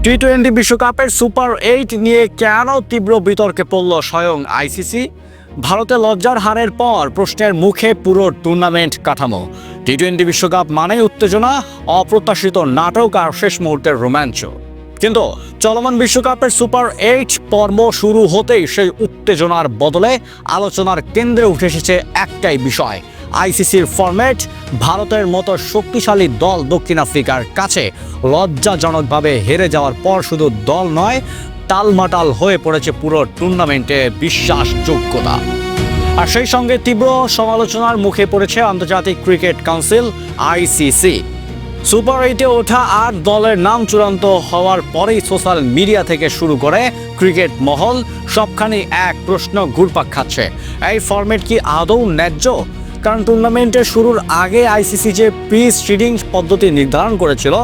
টি-20 বিশ্বকাপের সুপার 8 নিয়ে কেন তীব্র বিতর্কে পড়ল স্বয়ং আইসিসি? ভারতে লজ্জার হারের পর প্রশ্নের মুখে পুরো টুর্নামেন্ট কাঠামো। টি-20 বিশ্বকাপ মানেই উত্তেজনা, অপ্রত্যাশিত নাটক আর শেষ মুহূর্তের রোমাঞ্চ। কিন্তু চলমান বিশ্বকাপের সুপার 8 পর্ব শুরু হতেই সেই উত্তেজনার বদলে আলোচনার কেন্দ্রে উঠে এসেছে একটাই বিষয়: আইসিসির ফরম্যাট। ভারতের মতো শক্তিশালী দল দক্ষিণ আফ্রিকার কাছে লজ্জাজনকভাবে হেরে যাওয়ার পর শুধু দল নয়, টালমাটাল হয়ে পড়েছে পুরো টুর্নামেন্টে বিশ্বাসযোগ্যতা। আর সেই সঙ্গে তীব্র সমালোচনার মুখে পড়েছে আন্তর্জাতিক ক্রিকেট কাউন্সিল আইসিসি। সুপার 8-এ ওঠা 8 দলের নাম চূড়ান্ত হওয়ার পরেই সোশ্যাল মিডিয়া থেকে শুরু করে ক্রিকেট মহল সবখানে এক প্রশ্ন ঘুরপাক খাচ্ছে: এই ফরম্যাট কি আদৌ ন্যায্য? কারণ টুর্নামেন্টের শুরুর আগে আইসিসি যে প্রি সিডিং পদ্ধতি নির্ধারণ করেছিল,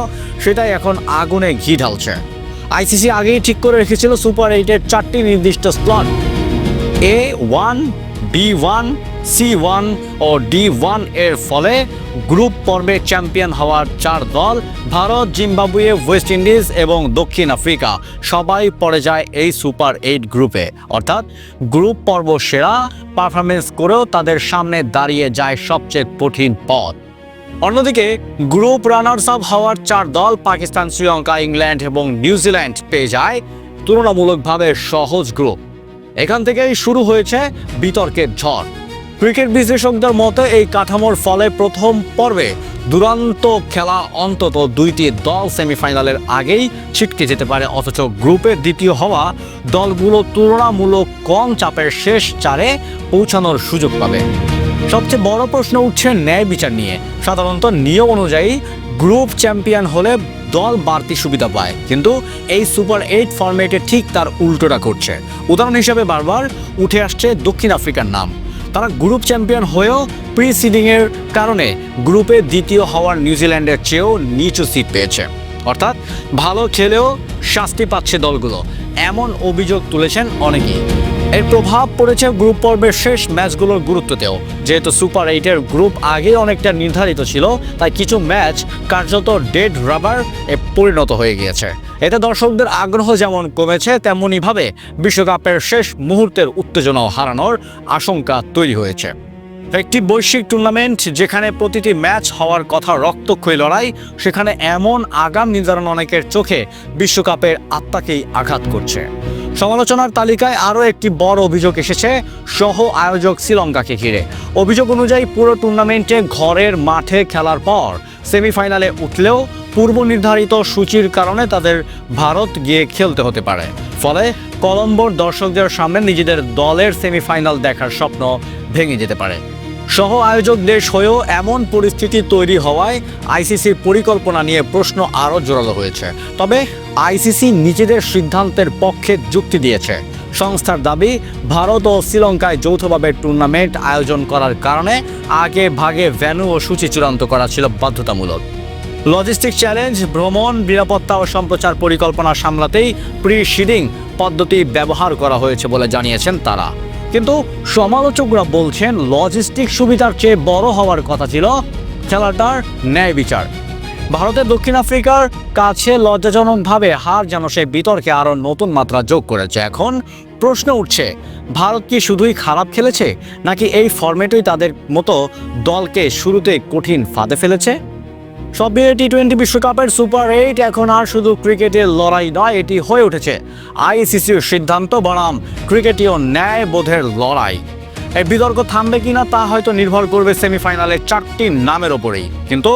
সেটাই এখন আগুনে ঘি ঢালছে। আইসিসি আগেই ঠিক করে রেখেছিল সুপার 8-এর 4টি নির্দিষ্ট স্লট: A1, B1, C1 ও D1 এর ফলে গ্রুপ পর্বে চ্যাম্পিয়ন হওয়ার 4 দল ভারত, জিম্বাবুয়ে, ওয়েস্ট ইন্ডিজ এবং দক্ষিণ আফ্রিকা সবাই পড়ে যায় এই সুপার 8 গ্রুপে। অর্থাৎ গ্রুপ পর্ব সেরা পারফরমেন্স করেও তাদের সামনে দাঁড়িয়ে যায় সবচেয়ে কঠিন পথ। অন্যদিকে গ্রুপ রানার্স আপ হওয়ার 4 দল পাকিস্তান, শ্রীলঙ্কা, ইংল্যান্ড এবং নিউজিল্যান্ড পেয়ে যায় তুলনামূলকভাবে সহজ গ্রুপ। এখান থেকেই শুরু হয়েছে বিতর্কের ঝড়। ক্রিকেট বিশ্লেষকদের মতে এই কাঠামোর ফলে প্রথম পর্বে দুরন্ত খেলা অন্তত 2টি দল সেমিফাইনালের আগেই ছিটকে যেতে পারে, অথচ গ্রুপের দ্বিতীয় হওয়া দলগুলো তুলনামূলক কম চাপের শেষ 4-এ পৌঁছানোর সুযোগ পাবে। সবচেয়ে বড় প্রশ্ন উঠছে ন্যায় বিচার নিয়ে। সাধারণত নিয়ম অনুযায়ী গ্রুপ চ্যাম্পিয়ন হলে দল বাড়তি সুবিধা পায়, কিন্তু এই সুপার 8 ফরম্যাটে ঠিক তার উল্টোটা করছে। উদাহরণ হিসেবে বারবার উঠে আসছে দক্ষিণ আফ্রিকার নাম। তারা গ্রুপ চ্যাম্পিয়ন হয়েও প্রি সিডিংয়ের কারণে গ্রুপে দ্বিতীয় হওয়ার নিউজিল্যান্ডের চেয়েও নিচু সিট পেয়েছে। অর্থাৎ ভালো খেলেও শাস্তি পাচ্ছে দলগুলো, এমন অভিযোগ তুলেছেন অনেকেই। এর প্রভাব পড়েছে গ্রুপ পর্বের শেষ ম্যাচগুলোর গুরুত্বতেও। যেহেতু সুপার 8-এর গ্রুপ আগে অনেকটা নির্ধারিত ছিল, তাই কিছু ম্যাচ কার্যত ডেড রাবার পরিণত হয়ে গিয়েছে। এতে দর্শকদের আগ্রহ যেমন কমেছে, তেমনইভাবে বিশ্বকাপের শেষ মুহূর্তের উত্তেজনাও হারানোর আশঙ্কা তৈরি হয়েছে। একটি বৈশ্বিক টুর্নামেন্ট যেখানে প্রতিটি ম্যাচ হওয়ার কথা রক্তক্ষয়ী লড়াই, সেখানে এমন আগাম নির্ধারণ অনেকের চোখে বিশ্বকাপের আত্মাকেই আঘাত করছে। সমালোচনার তালিকায় আরও একটি বড় অভিযোগ এসেছে সহ আয়োজক শ্রীলঙ্কাকে ঘিরে। অভিযোগ অনুযায়ী পুরো টুর্নামেন্টে ঘরের মাঠে খেলার পর সেমিফাইনালে উঠলেও পূর্ব নির্ধারিত সূচির কারণে তাদের ভারত গিয়ে খেলতে হতে পারে। ফলে কলম্বোর দর্শকদের সামনে নিজেদের দলের সেমিফাইনাল দেখার স্বপ্ন ভেঙে যেতে পারে। সহ আয়োজক দেশ হয়েও এমন পরিস্থিতি তৈরি হওয়ায় আইসিসির পরিকল্পনা নিয়ে প্রশ্ন আরও জোরালো হয়েছে। তবে আইসিসি নিজেদের সিদ্ধান্তের পক্ষে যুক্তি দিয়েছে। সংস্থার দাবি, ভারত ও শ্রীলঙ্কায় যৌথভাবে টুর্নামেন্ট আয়োজন করার কারণে আগে ভাগে ভেন্যু ও সূচি চূড়ান্ত করা ছিল বাধ্যতামূলক। লজিস্টিক চ্যালেঞ্জ, ভ্রমণ, নিরাপত্তা ও সম্প্রচার পরিকল্পনা সামলাতেই প্রি সিডিং পদ্ধতি ব্যবহার করা হয়েছে বলে জানিয়েছেন তারা। কিন্তু সমালোচকরা বলছেন লজিস্টিক সুবিধার চেয়ে বড় হওয়ার কথা ছিল খেলাটার ন্যায় বিচার। ভারতের দক্ষিণ আফ্রিকার কাছে লজ্জাজনকভাবে হার যেন সেই বিতর্কে আরও নতুন মাত্রা যোগ করেছে। এখন প্রশ্ন উঠছে, ভারত কি শুধুই খারাপ খেলেছে, নাকি এই ফরম্যাটই তাদের মতো দলকে শুরুতেই কঠিন ফাঁদে ফেলেছে? সব মিলিয়ে টি-20 বিশ্বকাপের সুপার 8 এখন আর শুধু ক্রিকেটের লড়াই নয়, এটি হয়ে উঠেছে আইসিসির সিদ্ধান্ত বনাম ক্রিকেটীয় ন্যায় বোধের লড়াই। এই বিতর্ক থামবে কিনা তা হয়তো নির্ভর করবে সেমিফাইনালের 4টি নামের ওপরেই। কিন্তু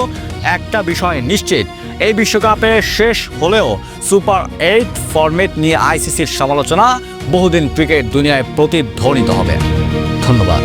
একটা বিষয় নিশ্চিত, এই বিশ্বকাপে শেষ হলেও সুপার 8 ফরম্যাট নিয়ে আইসিসির সমালোচনা বহুদিন ক্রিকেট দুনিয়ায় প্রতিধ্বনিত হবে। ধন্যবাদ।